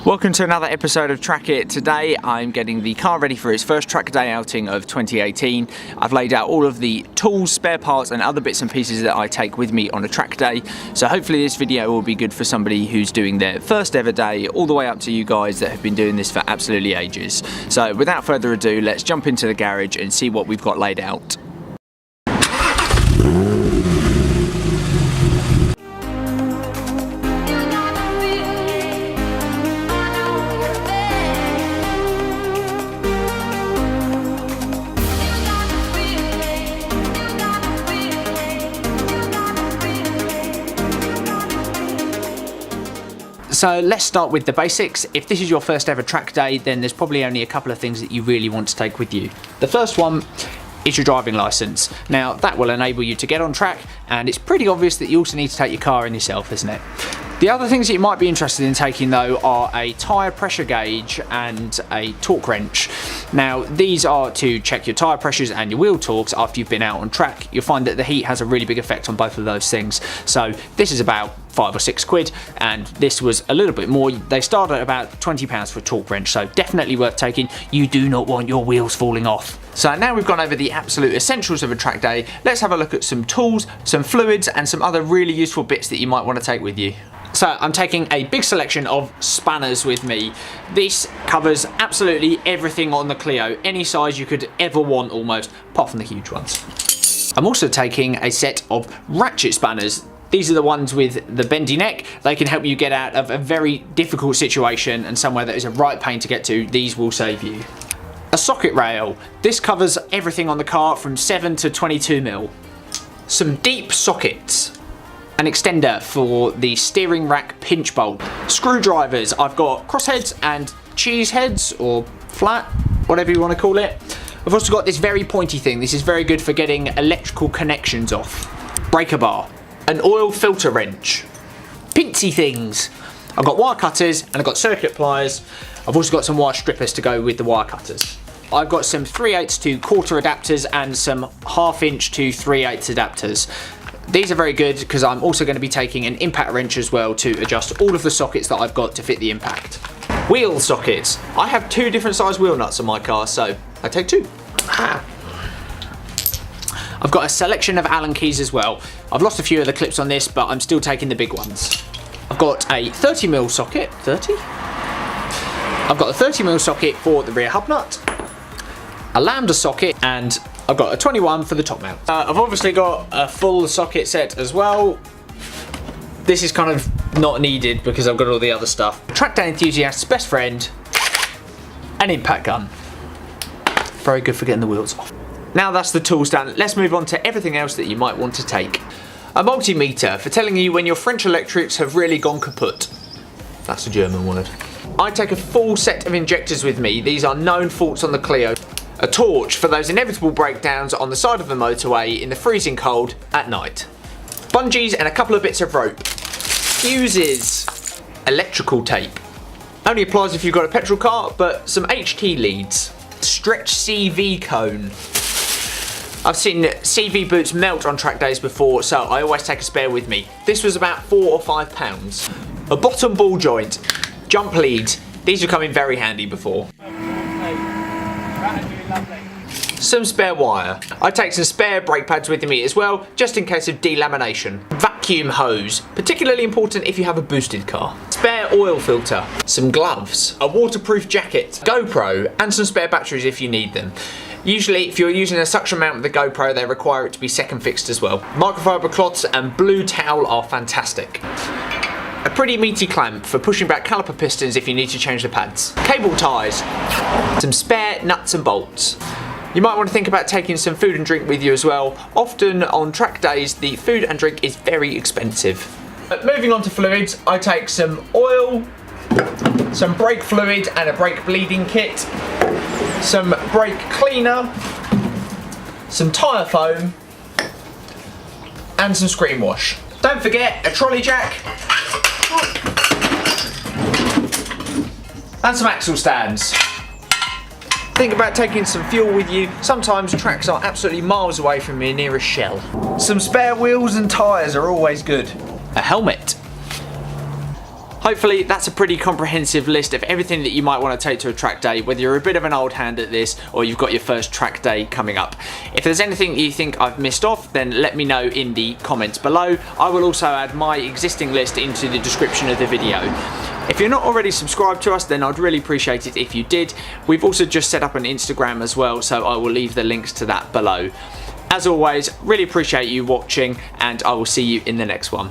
Welcome to another episode of Track It. Today I'm getting the car ready for its first track day outing of 2018. I've laid out all of the tools, spare parts and other bits and pieces that I take with me on a track day. So hopefully this video will be good for somebody who's doing their first ever day, all the way up to you guys that have been doing this for absolutely ages. So without further ado, let's jump into the garage and see what we've got laid out. So let's start with the basics. If this is your first ever track day, then there's probably only a couple of things that you really want to take with you. The first one is your driving license. Now that will enable you to get on track, and it's pretty obvious that you also need to take your car in yourself, isn't it? The other things that you might be interested in taking though are a tyre pressure gauge and a torque wrench. Now these are to check your tyre pressures and your wheel torques after you've been out on track. You'll find that the heat has a really big effect on both of those things. So this is about £5 or £6, and this was a little bit more. They start at about £20 for a torque wrench, so definitely worth taking. You do not want your wheels falling off. So now we've gone over the absolute essentials of a track day, let's have a look at some tools, some fluids and some other really useful bits that you might want to take with you. So I'm taking a big selection of spanners with me. This covers absolutely everything on the Clio, any size you could ever want almost, apart from the huge ones. I'm also taking a set of ratchet spanners. These are the ones with the bendy neck. They can help you get out of a very difficult situation and somewhere that is a right pain to get to. These will save you. A socket rail. This covers everything on the car from 7 to 22mm. Some deep sockets. An extender for the steering rack pinch bolt. Screwdrivers. I've got crossheads and cheese heads, or flat, whatever you want to call it. I've also got this very pointy thing. This is very good for getting electrical connections off. Breaker bar. An oil filter wrench. Pincy things. I've got wire cutters and I've got Circlip pliers. I've also got some wire strippers to go with the wire cutters. I've got some 3/8 to quarter adapters and some 1/2 inch to 3/8 adapters. These are very good because I'm also going to be taking an impact wrench as well to adjust all of the sockets that I've got to fit the impact. Wheel sockets. I have 2 different size wheel nuts on my car, so I take 2. I've got a selection of Allen keys as well. I've lost a few of the clips on this, but I'm still taking the big ones. I've got a 30mm socket. 30? I've got a 30mm socket for the rear hub nut, a Lambda socket, and I've got a 21 for the top mount. I've obviously got a full socket set as well. This is kind of not needed because I've got all the other stuff. Track day enthusiast's best friend, an impact gun. Very good for getting the wheels off. Now that's the tools done, let's move on to everything else that you might want to take. A multimeter for telling you when your French electrics have really gone kaput. That's a German word. I take a full set of injectors with me. These are known faults on the Clio. A torch for those inevitable breakdowns on the side of the motorway in the freezing cold at night. Bungees and a couple of bits of rope. Fuses. Electrical tape. Only applies if you've got a petrol car, but some HT leads. Stretch CV cone. I've seen CV boots melt on track days before, so I always take a spare with me. This was about £4 or £5. A bottom ball joint. Jump leads. These have come in very handy before. Some spare wire. I take some spare brake pads with me as well, just in case of delamination. Vacuum hose, particularly important if you have a boosted car. Spare oil filter. Some gloves. A waterproof jacket. GoPro, and some spare batteries if you need them. Usually, if you're using a suction mount with the GoPro, they require it to be second fixed as well. Microfiber cloths and blue towel are fantastic. A pretty meaty clamp for pushing back caliper pistons if you need to change the pads. Cable ties. Some spare nuts and bolts. You might want to think about taking some food and drink with you as well. Often on track days, the food and drink is very expensive. Moving on to fluids, I take some oil, some brake fluid and a brake bleeding kit, some brake cleaner, some tyre foam, and some Screenwash. Don't forget a Trolley Jack, and some axle stands. Think about taking some fuel with you. Sometimes tracks are absolutely miles away from your nearest shell. Some spare wheels and tyres are always good. A helmet. Hopefully that's a pretty comprehensive list of everything that you might want to take to a track day, whether you're a bit of an old hand at this or you've got your first track day coming up. If there's anything you think I've missed off, then let me know in the comments below. I will also add my existing list into the description of the video. If you're not already subscribed to us, then I'd really appreciate it if you did. We've also just set up an Instagram as well, so I will leave the links to that below. As always, really appreciate you watching, and I will see you in the next one.